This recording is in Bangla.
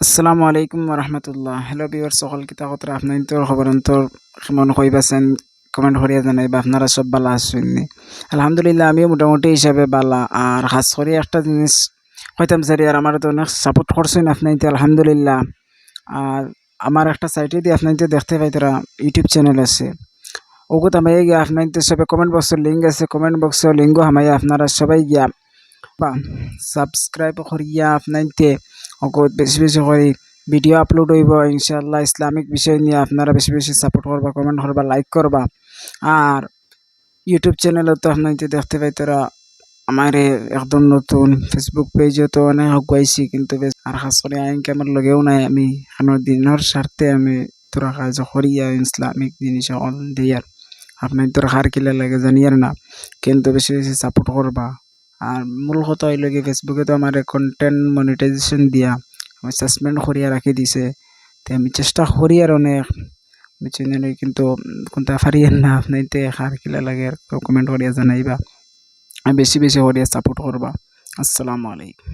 আসসালামু আলাইকুম রহমতুল্লাহ। হ্যালো ভিউয়ার্স, সকল কিতা কথা আপনার তোর খবর অন্তর কেমন হইবাছেন কমেন্ট করিয়া জানাইবা। আপনারা সব বালা আসেননি? আলহামদুলিল্লাহ, আমিও মোটামুটি হিসাবে বালা। আর খাস করে একটা জিনিস হইতাম স্যার, আর আমার তো অনেক সাপোর্ট করছেন আপনি, আলহামদুলিল্লাহ। আর আমার একটা সাইটে দিয়ে আপনি দেখতে পাই তারা ইউটিউব চ্যানেল আছে, ওগুত আমি গিয়া আপনার সবাই কমেন্ট বক্সের লিঙ্ক আছে, কমেন্ট বক্সের লিঙ্কও হামাইয়া আপনারা সবাই গিয়া বা সাবস্ক্রাইব করিয়া আপনাইতে অগত বেশি বেশি করে ভিডিও আপলোড হইব ইনশাআল্লাহ। ইসলামিক বিষয় নিয়ে আপনারা বেশি বেশি সাপোর্ট করবা, কমেন্ট করবা, লাইক করবা। আর ইউটিউব চ্যানেলও তো আপনাইতে দেখতে পাই তারা আমার একদম নতুন ফেসবুক পেজও তো অনেক আগুয়াইছি, কিন্তু বেশ আর খাস করে আইনকে আমার লগেও নাই। আমি এখানে দিনের স্বার্থে আমি তোরা কাজ করিয়া ইসলামিক জিনিস সকল দিয়ার আপনার তোরা হার কিলা লাগে জানিয়ার না, কিন্তু বেশি বেশি সাপোর্ট করবা। আর মূল কথা হইল কি, ফেসবুকে তো আমার কন্টেন্ট মনিটাইজেশন দিয়া আমি সাসপেন্ড করিয়া রাখি দিছে। তো আমি চেষ্টা করি আর অনেক বুঝছেন, কিন্তু কোনটা পারিয়েন না। আপনাইতে হার কিলা লাগে কমেন্ট করিয়া জানাইবা, আর বেশি বেশি করিয়া সাপোর্ট করবা। আসসালামু আলাইকুম।